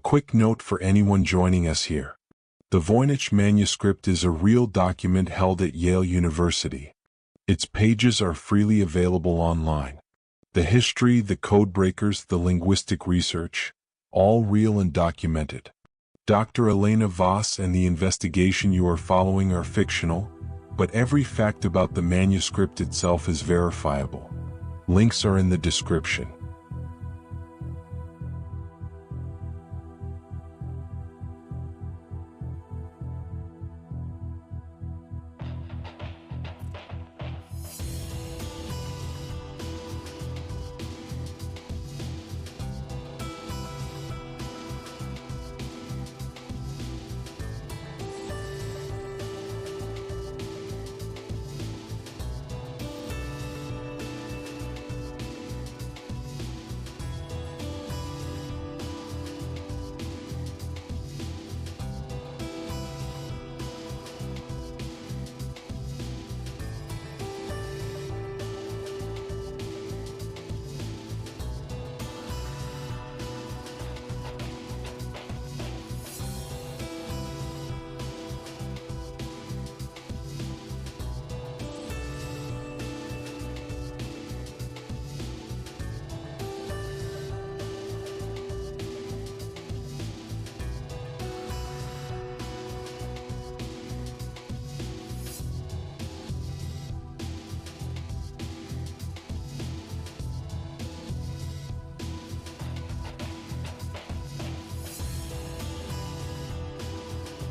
quick note for anyone joining us here. The Voynich Manuscript is a real document held at Yale University. Its pages are freely available online. The history, the codebreakers, the linguistic research, all real and documented. Dr. Elena Voss and the investigation you are following are fictional, but every fact about the manuscript itself is verifiable. Links are in the description.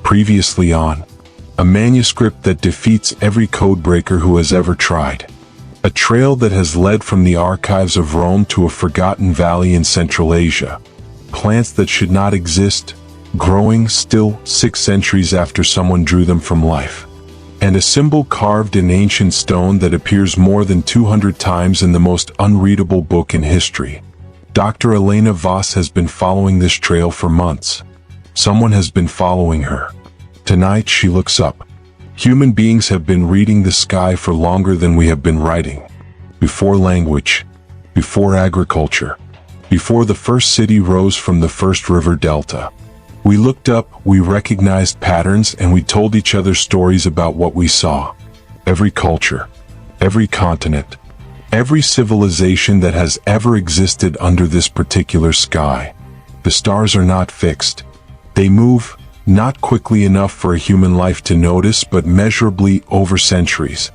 Previously on, a manuscript that defeats every codebreaker who has ever tried. A trail that has led from the archives of Rome to a forgotten valley in Central Asia. Plants that should not exist, growing still 6 centuries after someone drew them from life. And a symbol carved in ancient stone that appears more than 200 times in the most unreadable book in history. Dr. Elena Voss has been following this trail for months. Someone has been following her. Tonight she looks up. Human beings have been reading the sky for longer than we have been writing. Before language, before agriculture, before the first city rose from the first river delta. We looked up, we recognized patterns, and we told each other stories about what we saw. Every culture, every continent, every civilization that has ever existed under this particular sky. The stars are not fixed. They move, not quickly enough for a human life to notice, but measurably over centuries.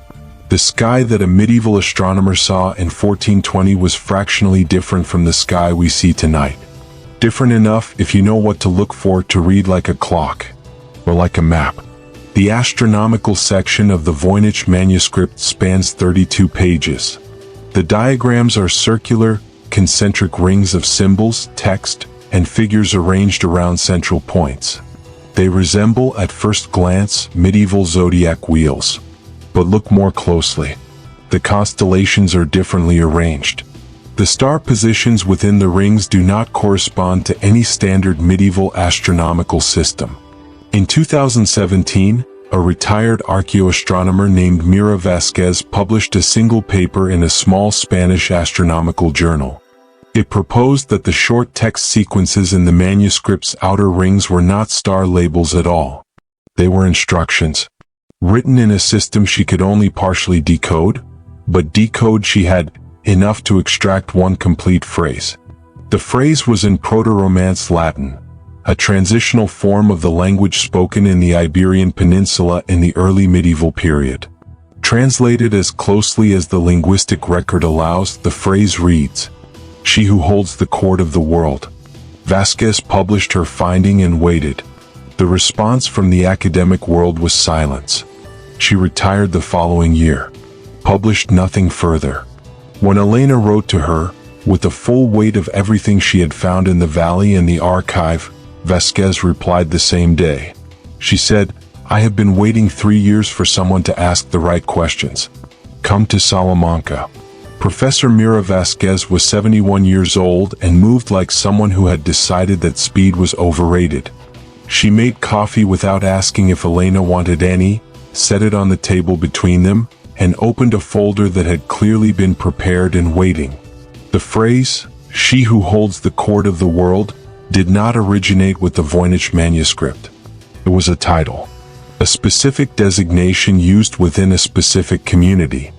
The sky that a medieval astronomer saw in 1420 was fractionally different from the sky we see tonight. Different enough, if you know what to look for, to read like a clock, or like a map. The astronomical section of the Voynich Manuscript spans 32 pages. The diagrams are circular, concentric rings of symbols, text, and figures arranged around central points. They resemble, at first glance, medieval zodiac wheels. But look more closely. The constellations are differently arranged. The star positions within the rings do not correspond to any standard medieval astronomical system. In 2017, a retired archaeoastronomer named Professor Vasquez published a single paper in a small Spanish astronomical journal. It proposed that the short text sequences in the manuscript's outer rings were not star labels at all. They were instructions, written in a system she could only partially decode, but decode she had enough to extract one complete phrase. The phrase was in Proto-Romance Latin, a transitional form of the language spoken in the Iberian Peninsula in the early medieval period. Translated as closely as the linguistic record allows, the phrase reads, "She who holds the cord of the world." Vasquez published her finding and waited. The response from the academic world was silence. She retired the following year, published nothing further. When Elena wrote to her, with the full weight of everything she had found in the valley and the archive, Vasquez replied the same day. She said, "I have been waiting 3 years for someone to ask the right questions. Come to Salamanca." Professor Vasquez was 71 years old and moved like someone who had decided that speed was overrated. She made coffee without asking if Elena wanted any, set it on the table between them, and opened a folder that had clearly been prepared and waiting. The phrase, "She who holds the cord of the world," did not originate with the Voynich Manuscript. It was a title, a specific designation used within a specific community.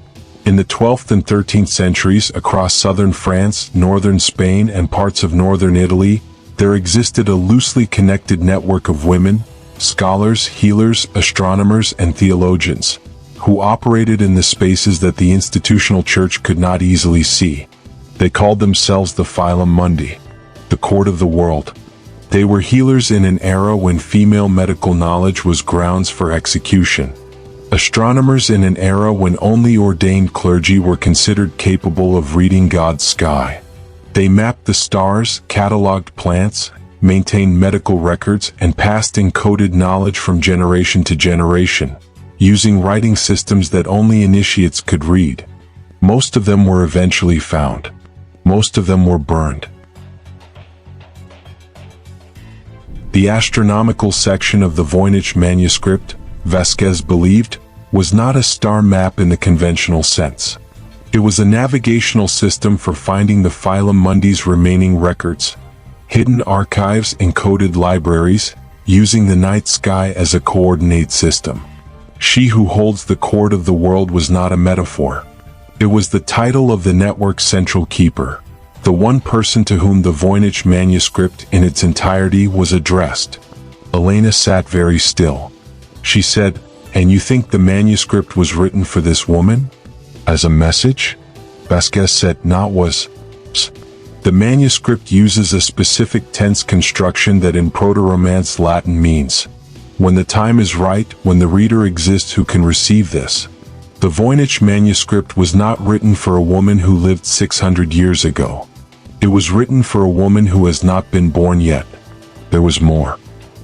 In the 12th and 13th centuries, across southern France, northern Spain, and parts of northern Italy, there existed a loosely connected network of women, scholars, healers, astronomers, and theologians, who operated in the spaces that the institutional church could not easily see. They called themselves the Filum Mundi, the court of the world. They were healers in an era when female medical knowledge was grounds for execution. Astronomers in an era when only ordained clergy were considered capable of reading God's sky. They mapped the stars, cataloged plants, maintained medical records, and passed encoded knowledge from generation to generation, using writing systems that only initiates could read. Most of them were eventually found. Most of them were burned. The astronomical section of the Voynich Manuscript, Vasquez believed, was not a star map in the conventional sense. It was a navigational system for finding the Filum Mundi's remaining records, hidden archives, encoded libraries, using the night sky as a coordinate system. She who holds the court of the world was not a metaphor. It was the title of the network's central keeper, the one person to whom the Voynich Manuscript in its entirety was addressed. Elena sat very still. She said, "And you think the manuscript was written for this woman? As a message?" Vasquez said, "Not was. The manuscript uses a specific tense construction that in Proto-Romance Latin means, when the time is right, when the reader exists who can receive this." The Voynich Manuscript was not written for a woman who lived 600 years ago. It was written for a woman who has not been born yet. There was more.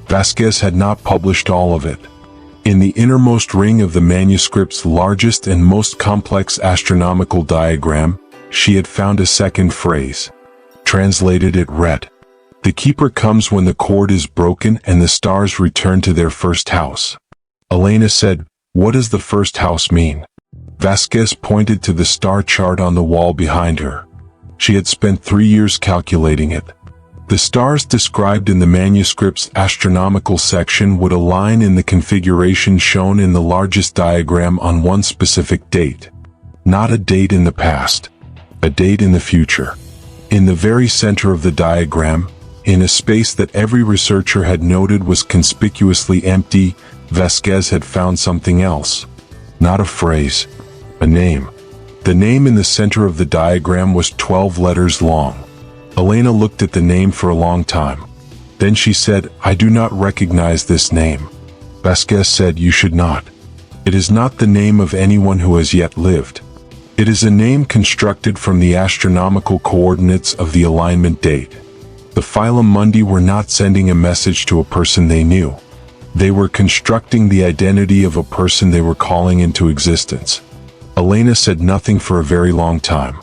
Vasquez had not published all of it. In the innermost ring of the manuscript's largest and most complex astronomical diagram, she had found a second phrase. Translated, it read, "The keeper comes when the cord is broken and the stars return to their first house." Elena said, "What does the first house mean?" Vasquez pointed to the star chart on the wall behind her. She had spent 3 years calculating it. The stars described in the manuscript's astronomical section would align in the configuration shown in the largest diagram on one specific date. Not a date in the past. A date in the future. In the very center of the diagram, in a space that every researcher had noted was conspicuously empty, Vasquez had found something else. Not a phrase. A name. The name in the center of the diagram was 12 letters long. Elena looked at the name for a long time. Then she said, "I do not recognize this name." Vasquez said, "You should not. It is not the name of anyone who has yet lived. It is a name constructed from the astronomical coordinates of the alignment date." The Filum Mundi were not sending a message to a person they knew. They were constructing the identity of a person they were calling into existence. Elena said nothing for a very long time.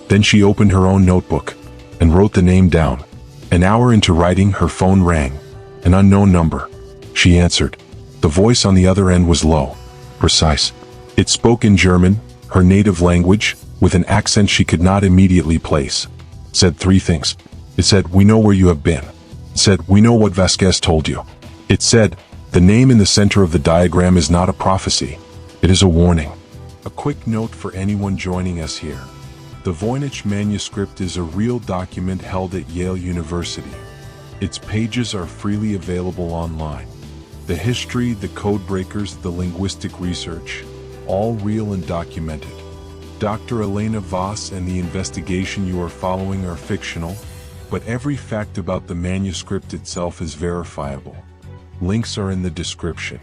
Then she opened her own notebook and wrote the name down. An hour into writing, her phone rang. An unknown number. She answered. The voice on the other end was low, precise. It spoke in German, her native language, with an accent she could not immediately place. It said 3 things. It said, "We know where you have been." It said, "We know what Vasquez told you." It said, "The name in the center of the diagram is not a prophecy. It is a warning." A quick note for anyone joining us here. The Voynich Manuscript is a real document held at Yale University. Its pages are freely available online. The history, the code breakers, the linguistic research, all real and documented. Dr. Elena Vos and the investigation you are following are fictional, but every fact about the manuscript itself is verifiable. Links are in the description.